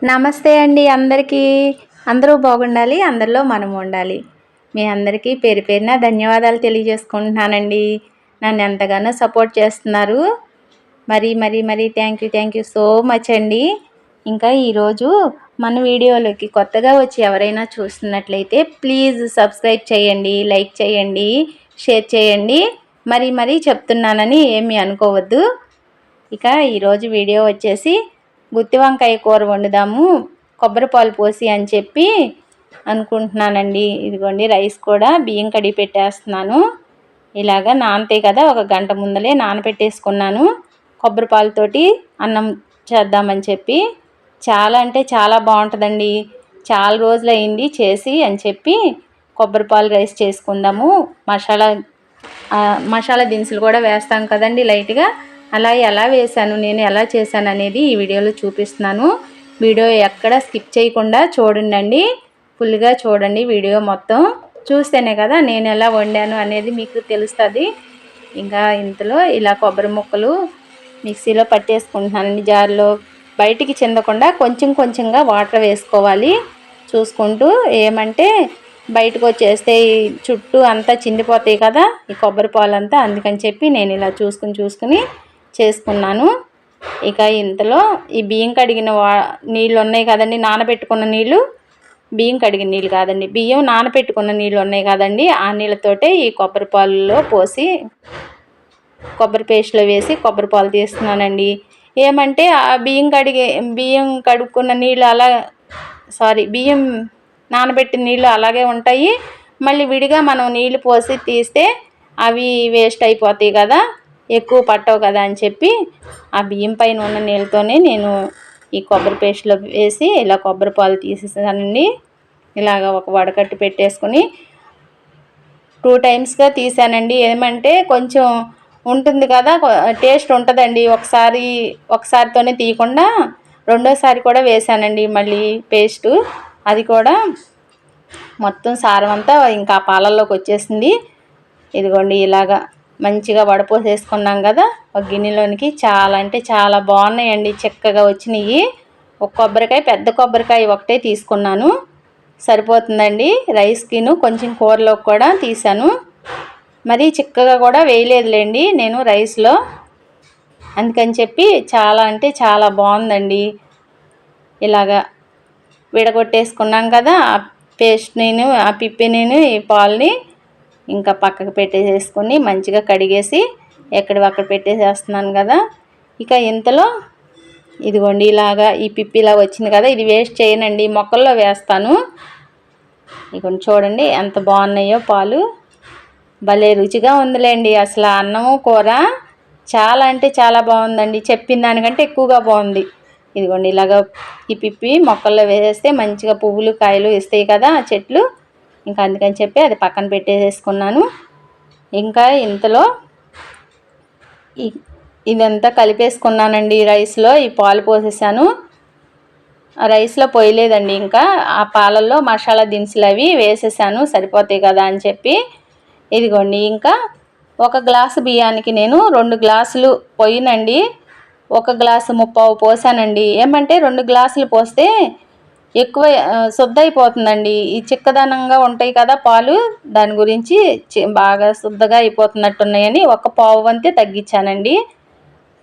నమస్తే అండి అందరికీ. అందరూ బాగుండాలి, అందరిలో మనం ఉండాలి. మీ అందరికీ పేరు పేరున ధన్యవాదాలు తెలియజేసుకుంటున్నానండి. నన్ను ఎంతగానో సపోర్ట్ చేస్తున్నారు. మరీ థ్యాంక్ యూ సో మచ్ అండి. ఇంకా ఈరోజు మన వీడియోలోకి కొత్తగా వచ్చి ఎవరైనా చూస్తున్నట్లయితే ప్లీజ్ సబ్స్క్రైబ్ చేయండి, లైక్ చేయండి, షేర్ చేయండి. మరీ చెప్తున్నానని ఏమీ అనుకోవద్దు. ఇక ఈరోజు వీడియో వచ్చేసి గుత్తి వంకాయ కూర వండుదాము కొబ్బరి పాలు పోసి అని చెప్పి అనుకుంటున్నానండి. ఇదిగోండి రైస్ కూడా బియ్యం కడిగి పెట్టేస్తున్నాను. ఇలాగా నానతాయి కదా, ఒక గంట ముందలే నానబెట్టేసుకున్నాను. కొబ్బరి పాలతోటి అన్నం చేద్దామని చెప్పి. చాలా అంటే చాలా బాగుంటుందండి. చాలా రోజులు అయింది చేసి అని చెప్పి కొబ్బరి పాలు రైస్ చేసుకుందాము. మసాలా దినుసులు కూడా వేస్తాం కదండి లైట్గా. అలా ఎలా వేసాను, నేను ఎలా చేశాను అనేది ఈ వీడియోలో చూపిస్తున్నాను. వీడియో ఎక్కడ స్కిప్ చేయకుండా చూడండి, ఫుల్గా చూడండి. వీడియో మొత్తం చూస్తేనే కదా నేను ఎలా వండాను అనేది మీకు తెలుస్తుంది. ఇంకా ఇంతలో ఇలా కొబ్బరి ముక్కలు మిక్సీలో పట్టేసుకుంటున్నానండి జార్లో. బయటికి చిందకుండా కొంచెంగా వాటర్ వేసుకోవాలి చూసుకుంటూ. ఏమంటే బయటకు వచ్చేస్తే చుట్టూ అంతా చిందిపోతాయి కదా ఈ కొబ్బరి పాలంతా. అందుకని చెప్పి నేను ఇలా చూసుకుని చేసుకున్నాను. ఇక ఇంతలో ఈ బియ్యం కడిగిన నీళ్ళు ఉన్నాయి కదండి, నానబెట్టుకున్న నీళ్ళు. బియ్యం కడిగిన నీళ్ళు కాదండి, బియ్యం నానబెట్టుకున్న నీళ్ళు ఉన్నాయి కదండి, ఆ నీళ్ళతోటే ఈ కొబ్బరి పాలలో పోసి కొబ్బరి పేస్ట్లో వేసి కొబ్బరి పాలు తీస్తున్నానండి. ఏమంటే ఆ బియ్యం కడుక్కున్న నీళ్ళు బియ్యం నానబెట్టిన నీళ్ళు అలాగే ఉంటాయి. మళ్ళీ విడిగా మనం నీళ్ళు పోసి తీస్తే అవి వేస్ట్ అయిపోతాయి కదా, ఎక్కువ పట్టవు కదా అని చెప్పి ఆ బియ్యం పైన ఉన్న నీళ్ళతోనే నేను ఈ కొబ్బరి పేస్ట్లో వేసి ఇలా కొబ్బరి పాలు తీసేసానండి. ఇలాగ ఒక వడకట్టు పెట్టేసుకుని 2 టైమ్స్గా తీసానండి. ఏమంటే కొంచెం ఉంటుంది కదా, టేస్ట్ ఉంటుందండి. ఒకసారితోనే తీయకుండా రెండోసారి కూడా వేసానండి మళ్ళీ పేస్టు. అది కూడా మొత్తం సారం అంతా ఇంకా పాలల్లోకి వచ్చేసింది. ఇదిగోండి ఇలాగా మంచిగా వడపోసేసుకున్నాం కదా ఒక గిన్నెలోనికి. చాలా అంటే చాలా బాగున్నాయండి, చక్కగా వచ్చినాయి. ఒక కొబ్బరికాయ, పెద్ద కొబ్బరికాయ ఒకటే తీసుకున్నాను, సరిపోతుందండి రైస్కిను. కొంచెం కూరలో కూడా తీసాను, మరీ చిక్కగా కూడా వేయలేదులేండి నేను రైస్లో. అందుకని చెప్పి చాలా అంటే చాలా బాగుందండి. ఇలాగా విడగొట్టేసుకున్నాం కదా ఆ పేస్ట్ని, ఆ పిప్పిని, ఈ పాలని ఇంకా పక్కకు పెట్టేసేసుకొని మంచిగా కడిగేసి ఎక్కడివక్కడ పెట్టేసేస్తున్నాను కదా. ఇక ఇంతలో ఇదిగోండి ఇలాగా ఈ పిప్పి ఇలా వచ్చింది కదా, ఇది వేస్ట్ చేయనండి, మొక్కల్లో వేస్తాను. ఇక చూడండి ఎంత బాగున్నాయో పాలు. భలే రుచిగా ఉందిలేండి అసలు అన్నము కూర. చాలా అంటే చాలా బాగుందండి, చెప్పిన దానికంటే ఎక్కువగా బాగుంది. ఇదిగోండి ఇలాగ ఈ పిప్పి మొక్కల్లో వేసేస్తే మంచిగా పువ్వులు కాయలు ఇస్తాయి కదా చెట్లు. ఇంకా అందుకని చెప్పి అది పక్కన పెట్టేసేసుకున్నాను. ఇంకా ఇంతలో ఇదంతా కలిపేసుకున్నానండి రైస్లో. ఈ పాలు పోసేసాను, రైస్లో పోయలేదండి. ఇంకా ఆ పాలల్లో మసాలా దినుసులు అవి వేసేసాను, సరిపోతాయి కదా అని చెప్పి. ఇదిగోండి ఇంకా 1 గ్లాసు బియ్యానికి నేను 2 గ్లాసులు పోయినండి. 1 గ్లాసు ముప్పావు పోసానండి. ఏమంటే 2 గ్లాసులు పోస్తే ఎక్కువ శుద్ధ అయిపోతుందండి. ఈ చిక్కదనంగా ఉంటాయి కదా పాలు, దాని గురించి బాగా శుద్ధగా అయిపోతున్నట్టున్నాయని 1 పావు వంతే తగ్గించానండి.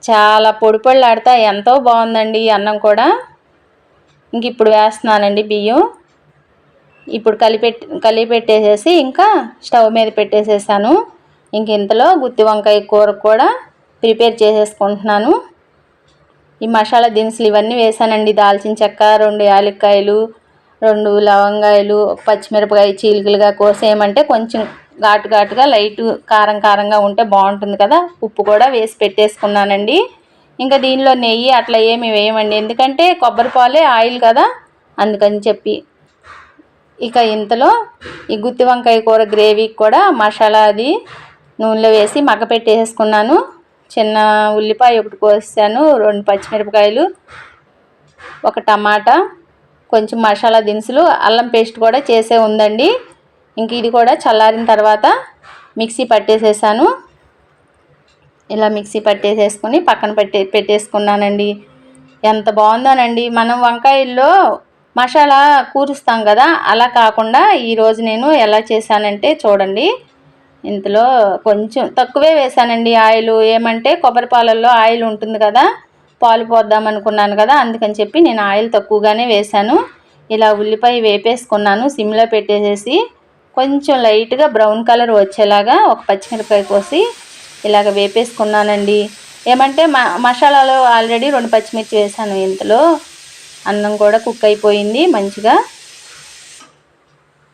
చాలా పొడిపొళ్ళాడుతా ఎంతో బాగుందండి అన్నం కూడా. ఇంక ఇప్పుడు వేస్తున్నానండి బియ్యం. ఇప్పుడు కలిపెట్టేసేసి ఇంకా స్టవ్ మీద పెట్టేసేసాను. ఇంక ఇంతలో గుత్తి వంకాయ కూర కూడా ప్రిపేర్ చేసేసుకుంటున్నాను. ఈ మసాలా దినుసులు ఇవన్నీ వేసానండి. దాల్చిన చెక్క, 2 యాలక్కాయలు, 2 లవంగాయలు, పచ్చిమిరపకాయ చీలికలుగా కోసేయమంటే కొంచెం ఘాటుగా లైట్ కారంగా ఉంటే బాగుంటుంది కదా. ఉప్పు కూడా వేసి పెట్టేసుకున్నానండి. ఇంకా దీనిలో నెయ్యి అట్లా ఏమి వేయమండి, ఎందుకంటే కొబ్బరి పాలే ఆయిల్ కదా, అందుకని చెప్పి. ఇక ఇంతలో ఈ గుత్తి వంకాయ కూర గ్రేవీకి కూడా మసాలా అది నూనెలో వేసి మగ్గ పెట్టేసుకున్నాను. చిన్న ఉల్లిపాయ 1 కోసాను, 2 పచ్చిమిరపకాయలు, 1 టమాటా, కొంచెం మసాలా దినుసులు, అల్లం పేస్ట్ కూడా చేసే ఉందండి. ఇంక ఇది కూడా చల్లారిన తర్వాత మిక్సీ పట్టేసేసాను. ఇలా మిక్సీ పట్టేసేసుకొని పక్కన పెట్టేసుకున్నానండి. ఎంత బాగుందోనండి. మనం వంకాయల్లో మసాలా కూరుస్తాం కదా, అలా కాకుండా ఈరోజు నేను ఎలా చేశానంటే చూడండి. ఇందులో కొంచెం తక్కువే వేసానండి ఆయిల్. ఏమంటే కొబ్బరి పాలల్లో ఆయిల్ ఉంటుంది కదా, పాలు పోద్దాం అనుకున్నాను కదా, అందుకని చెప్పి నేను ఆయిల్ తక్కువగానే వేశాను. ఇలా ఉల్లిపాయ వేపేసుకున్నాను సిమ్లో పెట్టేసేసి. కొంచెం లైట్గా బ్రౌన్ కలర్ వచ్చేలాగా ఒక పచ్చిమిరపకాయ కోసి ఇలాగ వేపేసుకున్నానండి. ఏమంటే మసాలాలో ఆల్రెడీ 2 పచ్చిమిర్చి వేసాను. ఇంతలో అన్నం కూడా కుక్ అయిపోయింది మంచిగా.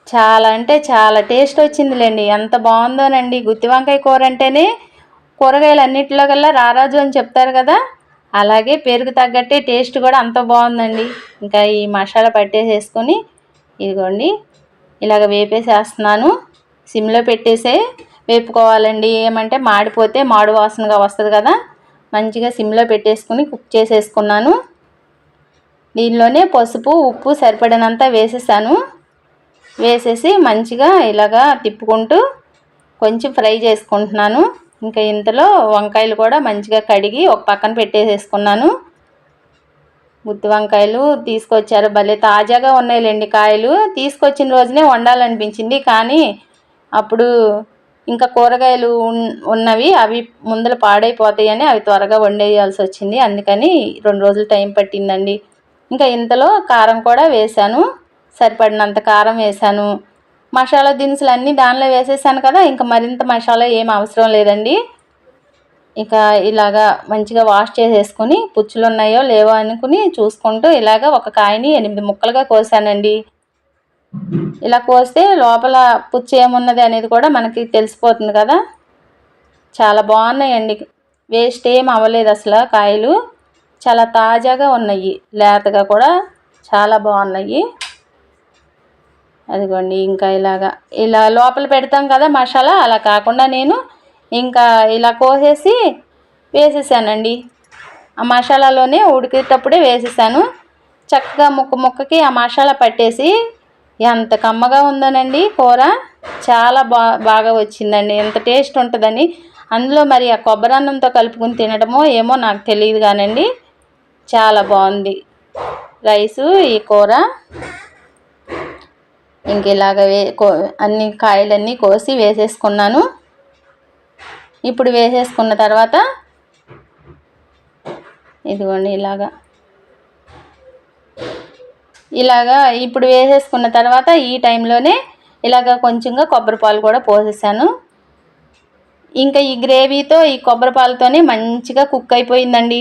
చాలా అంటే చాలా టేస్ట్ వచ్చిందిలేండి. ఎంత బాగుందోనండి. గుత్తి వంకాయ కూర అంటేనే కూరగాయలు అన్నింటిలో కల్లా రారాజు అని చెప్తారు కదా, అలాగే పెరుగు తగ్గట్టే టేస్ట్ కూడా అంత బాగుందండి. ఇంకా ఈ మసాలా పట్టేసేసుకొని ఇదిగోండి ఇలాగ వేపేసేస్తున్నాను. సిమ్లో పెట్టేసే వేపుకోవాలండి. ఏమంటే మాడిపోతే మాడు వాసనగా వస్తుంది కదా, మంచిగా సిమ్లో పెట్టేసుకుని కుక్ చేసేసుకున్నాను. దీనిలోనే పసుపు ఉప్పు సరిపడినంత వేసేసాను. వేసేసి మంచిగా ఇలాగా తిప్పుకుంటూ కొంచెం ఫ్రై చేసుకుంటున్నాను. ఇంకా ఇంతలో వంకాయలు కూడా మంచిగా కడిగి ఒక పక్కన పెట్టేసేసుకున్నాను. గుత్తి వంకాయలు తీసుకొచ్చారు, భలే తాజాగా ఉన్నాయిలేండి కాయలు. తీసుకొచ్చిన రోజునే వండాలనిపించింది, కానీ అప్పుడు ఇంకా కూరగాయలు ఉన్నవి, అవి ముందర పాడైపోతాయని అవి త్వరగా వండేయాల్సి వచ్చింది. అందుకని 2 రోజులు టైం పట్టిందండి. ఇంకా ఇంతలో కారం కూడా వేశాను, సరిపడినంత కారం వేశాను. మసాలా దినుసులు అన్నీ దానిలో వేసేసాను కదా, ఇంకా మరింత మసాలా ఏం అవసరం లేదండి. ఇక ఇలాగా మంచిగా వాష్ చేసేసుకొని పుచ్చులు ఉన్నాయో లేవో అనుకుని చూసుకుంటూ ఇలాగ ఒక కాయని 8 ముక్కలుగా కోసానండి. ఇలా కోస్తే లోపల పుచ్చు ఏమున్నది అనేది కూడా మనకి తెలిసిపోతుంది కదా. చాలా బాగున్నాయండి, వేస్ట్ ఏం అవ్వలేదు అసలు. కాయలు చాలా తాజాగా ఉన్నాయి, లేతగా కూడా చాలా బాగున్నాయి. అదిగోండి ఇంకా ఇలా లోపల పెడతాం కదా మసాలా, అలా కాకుండా నేను ఇంకా ఇలా కోసేసి వేసేసానండి. ఆ మసాలాలోనే ఉడికేటప్పుడే వేసేసాను. చక్కగా ముక్కకి ఆ మసాలా పట్టేసి ఎంత కమ్మగా ఉందోనండి కూర. చాలా బాగా వచ్చిందండి. ఎంత టేస్ట్ ఉంటుందని అందులో మరి ఆ కొబ్బరి అన్నంతో కలుపుకుని తినడమో ఏమో నాకు తెలియదు కానండి, చాలా బాగుంది రైసు ఈ కూర. ఇంక ఇలాగ అన్ని కాయలన్నీ కోసి వేసేసుకున్నాను. ఇప్పుడు వేసేసుకున్న తర్వాత ఇదిగోండి ఇలాగా ఇప్పుడు వేసేసుకున్న తర్వాత ఈ టైంలోనే ఇలాగ కొంచెంగా కొబ్బరి పాలు కూడా పోసేసాను. ఇంకా ఈ గ్రేవీతో ఈ కొబ్బరి పాలతోనే మంచిగా కుక్ అయిపోయిందండి.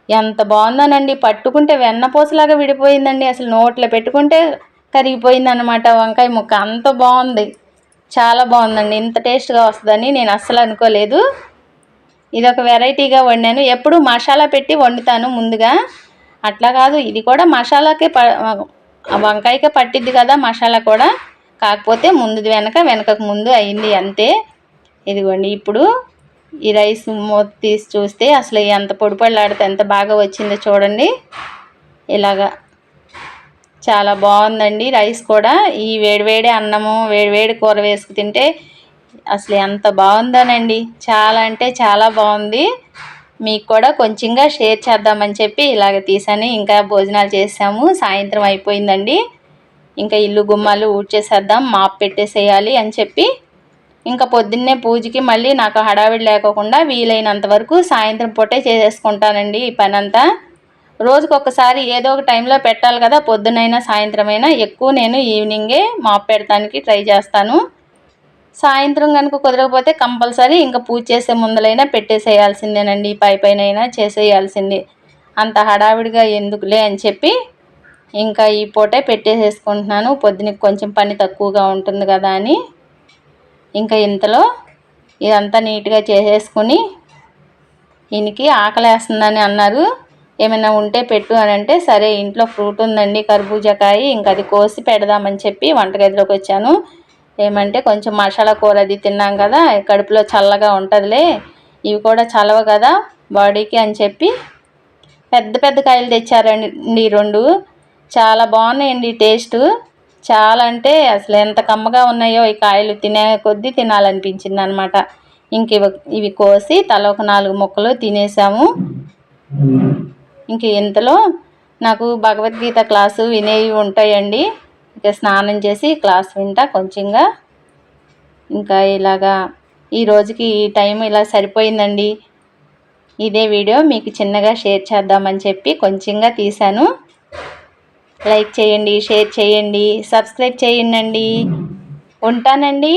ఎంత బాగుందోనండి. పట్టుకుంటే వెన్నపూసలాగా విడిపోయిందండి. అసలు నోట్లో పెట్టుకుంటే కరిగిపోయిందన్నమాట వంకాయ ముక్క. అంత బాగుంది, చాలా బాగుందండి. ఇంత టేస్ట్గా వస్తుందని నేను అస్సలు అనుకోలేదు. ఇదొక వెరైటీగా వండాను. ఎప్పుడు మసాలా పెట్టి వండుతాను ముందుగా, అట్లా కాదు, ఇది కూడా మసాలాకే వంకాయకే పట్టిద్ది కదా మసాలా కూడా, కాకపోతే ముందుది వెనకకు ముందు అయింది అంతే. ఇదిగోండి ఇప్పుడు ఈ రైస్ మూత తీసి చూస్తే అసలు ఎంత పొడిపొడిలాడితే ఎంత బాగా వచ్చిందో చూడండి. ఇలాగా చాలా బాగుందండి రైస్ కూడా. ఈ వేడివేడి అన్నము వేడివేడి కూర వేసుకు తింటే అసలు ఎంత బాగుందోనండి. చాలా అంటే చాలా బాగుంది. మీకు కూడా కొంచెంగా షేర్ చేద్దామని చెప్పి ఇలాగ తీసాను. ఇంకా భోజనాలు చేసాము, సాయంత్రం అయిపోయిందండి. ఇంకా ఇల్లు గుమ్మాలు ఊడ్చేసేద్దాం, మాప్ పెట్టేసేయాలి అని చెప్పి ఇంకా పొద్దున్నే పూజకి మళ్ళీ నాకు హడావిడి లేకోకుండా వీలైనంత వరకు సాయంత్రం పూటే చేసేసుకుంటానండి ఈ పనంతా. రోజుకొకసారి ఏదో ఒక టైంలో పెట్టాలి కదా, పొద్దునైనా సాయంత్రమైనా. ఎక్కువ నేను ఈవినింగే మాప్ పెడతానికి ట్రై చేస్తాను. సాయంత్రం కనుక కుదరకపోతే కంపల్సరీ ఇంకా పూజ చేసే ముందలైనా పెట్టేసేయాల్సిందేనండి, పైనైనా చేసేయాల్సిందే. అంత హడావిడిగా ఎందుకులే అని చెప్పి ఇంకా ఈ పూటే పెట్టేసేసుకుంటున్నాను. పొద్దునకి కొంచెం పని తక్కువగా ఉంటుంది కదా అని. ఇంకా ఇంతలో ఇదంతా నీట్గా చేసేసుకుని, ఈయనకి ఆకలేస్తుందని అన్నారు, ఏమైనా ఉంటే పెట్టు అని అంటే, సరే ఇంట్లో ఫ్రూట్ ఉందండి కర్బూజాకాయ, ఇంకా అది కోసి పెడదామని చెప్పి వంటగదిలోకి వచ్చాను. ఏమంటే కొంచెం మసాలా కూర అది తిన్నాం కదా, కడుపులో చల్లగా ఉంటుందిలే, ఇవి కూడా చలవ కదా బాడీకి అని చెప్పి పెద్ద పెద్ద కాయలు తెచ్చారండి 2. చాలా బాగున్నాయండి టేస్టు. చాలా అంటే అసలు ఎంత కమ్మగా ఉన్నాయో ఈ కాయలు, తినే కొద్దీ తినాలనిపించింది అనమాట. ఇంక ఇవి కోసి తల ఒక 4 ముక్కలు తినేసాము. ఇంక ఇంతలో నాకు భగవద్గీత క్లాసు వినేవి ఉంటాయండి. ఇక స్నానం చేసి క్లాస్ వింటా కొంచెంగా. ఇంకా ఇలాగా ఈ రోజుకి ఈ టైం ఇలా సరిపోయిందండి. ఇదే వీడియో మీకు చిన్నగా షేర్ చేద్దామని చెప్పి కొంచెంగా తీశాను. లైక్ చేయండి, షేర్ చేయండి, సబ్స్క్రైబ్ చేయండి. ఉంటానండి.